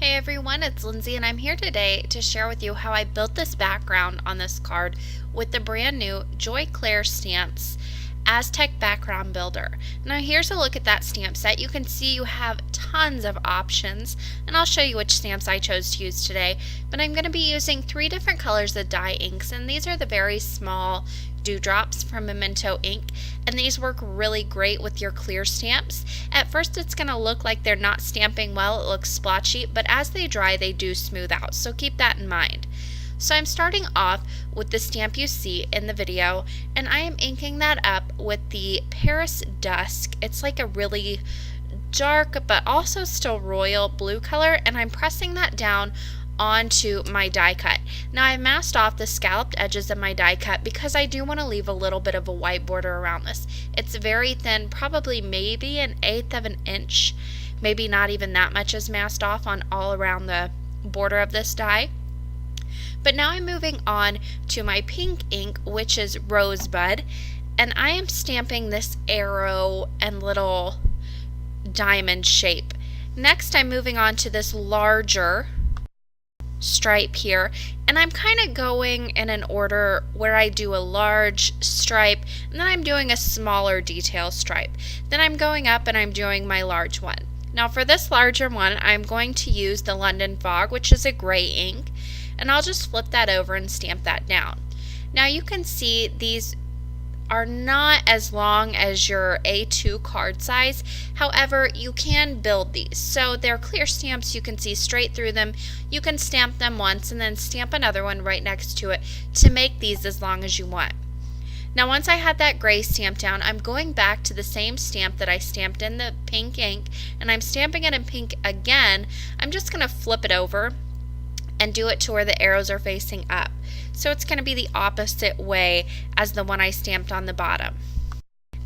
Hey everyone, it's Lindsay and I'm here today to share with you how I built this background on this card with the brand new Joy Clair Stamps Aztec background builder. Now here's a look at that stamp set. You can see you have tons of options and I'll show you which stamps I chose to use today, but I'm going to be using 3 different colors of dye inks, and these are the very small dewdrops from Memento ink, and these work really great with your clear stamps. At first it's going to look like they're not stamping well, it looks splotchy, but as they dry they do smooth out, so keep that in mind. So I'm starting off with the stamp you see in the video, and I am inking that up with the Paris Dusk. It's like a really dark but also still royal blue color, and I'm pressing that down onto my die cut. Now I masked off the scalloped edges of my die cut because I do want to leave a little bit of a white border around this. It's very thin, probably maybe 1/8 of an inch, maybe not even that much is masked off on all around the border of this die. But now I'm moving on to my pink ink, which is Rosebud, and I am stamping this arrow and little diamond shape. Next I'm moving on to this larger stripe here, and I'm kind of going in an order where I do a large stripe and then I'm doing a smaller detail stripe. Then I'm going up and I'm doing my large one. Now for this larger one I'm going to use the London Fog, which is a gray ink, and I'll just flip that over and stamp that down. Now you can see these are not as long as your A2 card size. However, you can build these. So they're clear stamps, you can see straight through them. You can stamp them once and then stamp another one right next to it to make these as long as you want. Now once I had that gray stamped down, I'm going back to the same stamp that I stamped in the pink ink, and I'm stamping it in pink again. I'm just going to flip it over and do it to where the arrows are facing up. So it's going to be the opposite way as the one I stamped on the bottom.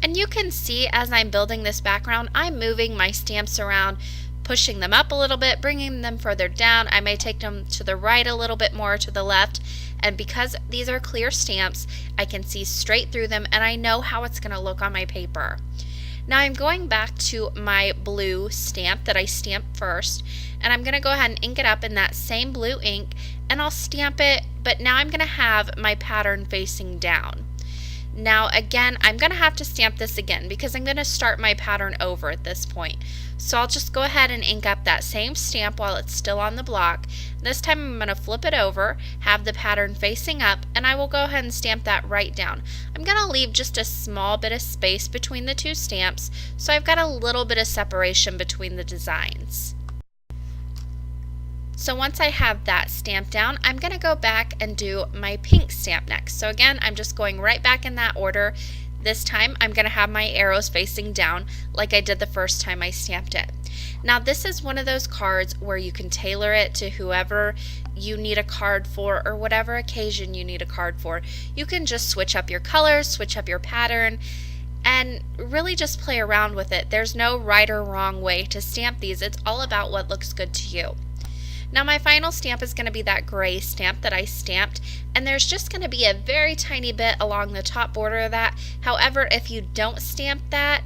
And you can see as I'm building this background, I'm moving my stamps around, pushing them up a little bit, bringing them further down. I may take them to the right a little bit more, to the left, and because these are clear stamps, I can see straight through them and I know how it's going to look on my paper. Now I'm going back to my blue stamp that I stamped first, and I'm going to go ahead and ink it up in that same blue ink, and I'll stamp it, but now I'm going to have my pattern facing down. Now again, I'm going to have to stamp this again because I'm going to start my pattern over at this point. So I'll just go ahead and ink up that same stamp while it's still on the block. This time I'm going to flip it over, have the pattern facing up, and I will go ahead and stamp that right down. I'm going to leave just a small bit of space between the two stamps, so I've got a little bit of separation between the designs. So once I have that stamped down, I'm going to go back and do my pink stamp next. So again, I'm just going right back in that order. This time I'm going to have my arrows facing down like I did the first time I stamped it. Now this is one of those cards where you can tailor it to whoever you need a card for or whatever occasion you need a card for. You can just switch up your colors, switch up your pattern, and really just play around with it. There's no right or wrong way to stamp these. It's all about what looks good to you. Now my final stamp is going to be that gray stamp that I stamped, and there's just going to be a very tiny bit along the top border of that. However, if you don't stamp that,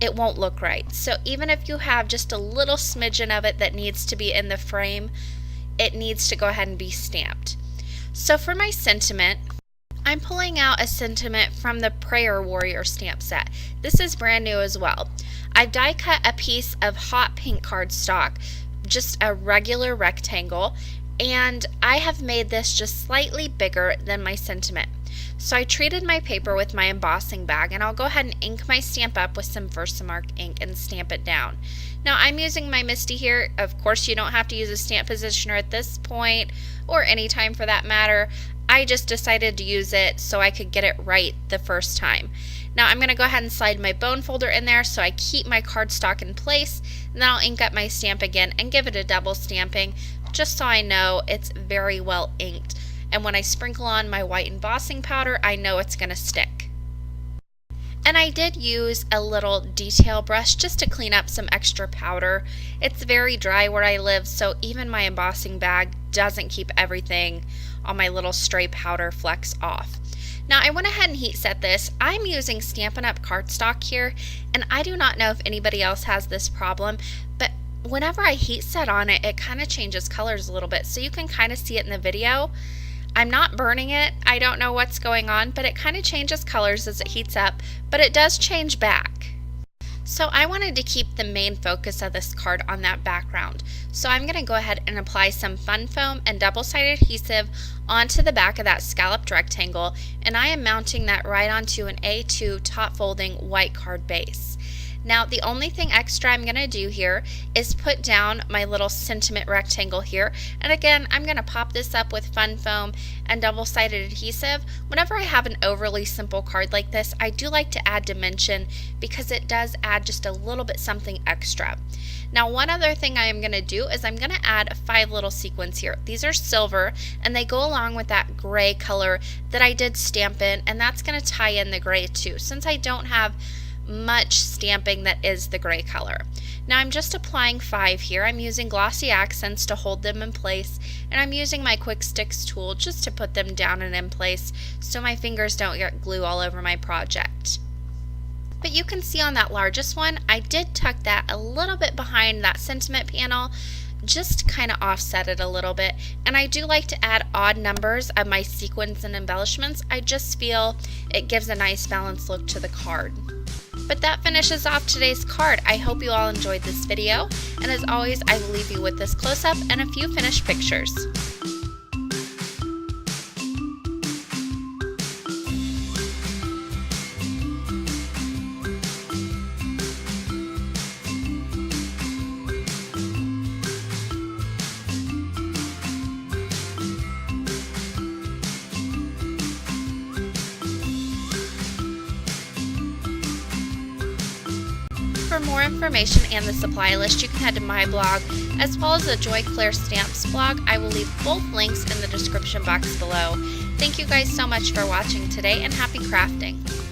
it won't look right. So even if you have just a little smidgen of it that needs to be in the frame, it needs to go ahead and be stamped. So for my sentiment, I'm pulling out a sentiment from the Prayer Warrior stamp set. This is brand new as well. I've die cut a piece of hot pink cardstock, just a regular rectangle, and I have made this just slightly bigger than my sentiment. So I treated my paper with my embossing bag, and I'll go ahead and ink my stamp up with some Versamark ink and stamp it down. Now I'm using my Misty here. Of course you don't have to use a stamp positioner at this point or any time for that matter. I just decided to use it so I could get it right the first time. Now I'm going to go ahead and slide my bone folder in there so I keep my cardstock in place, and then I'll ink up my stamp again and give it a double stamping just so I know it's very well inked. And when I sprinkle on my white embossing powder, I know it's going to stick. And I did use a little detail brush just to clean up some extra powder. It's very dry where I live, so even my embossing bag doesn't keep everything on my little stray powder flecks off. Now I went ahead and heat set this. I'm using Stampin' Up! Cardstock here, and I do not know if anybody else has this problem, but whenever I heat set on it, it kind of changes colors a little bit, so you can kind of see it in the video. I'm not burning it. I don't know what's going on, but it kind of changes colors as it heats up, but it does change back. So I wanted to keep the main focus of this card on that background. So I'm going to go ahead and apply some fun foam and double-sided adhesive onto the back of that scalloped rectangle, and I am mounting that right onto an A2 top folding white card base. Now the only thing extra I'm going to do here is put down my little sentiment rectangle here, and again I'm going to pop this up with fun foam and double-sided adhesive. Whenever I have an overly simple card like this, I do like to add dimension because it does add just a little bit something extra. Now one other thing I am going to do is I'm going to add 5 little sequins here. These are silver and they go along with that gray color that I did stamp in, and that's going to tie in the gray too, since I don't have much stamping that is the gray color. Now I'm just applying 5 here. I'm using glossy accents to hold them in place, and I'm using my quick sticks tool just to put them down and in place so my fingers don't get glue all over my project. But you can see on that largest one, I did tuck that a little bit behind that sentiment panel, just to kind of offset it a little bit. And I do like to add odd numbers of my sequins and embellishments. I just feel it gives a nice balanced look to the card. But that finishes off today's card. I hope you all enjoyed this video, and as always I will leave you with this close-up and a few finished pictures. For more information and the supply list, you can head to my blog as well as the Joy Clair Stamps blog. I will leave both links in the description box below. Thank you guys so much for watching today, and happy crafting!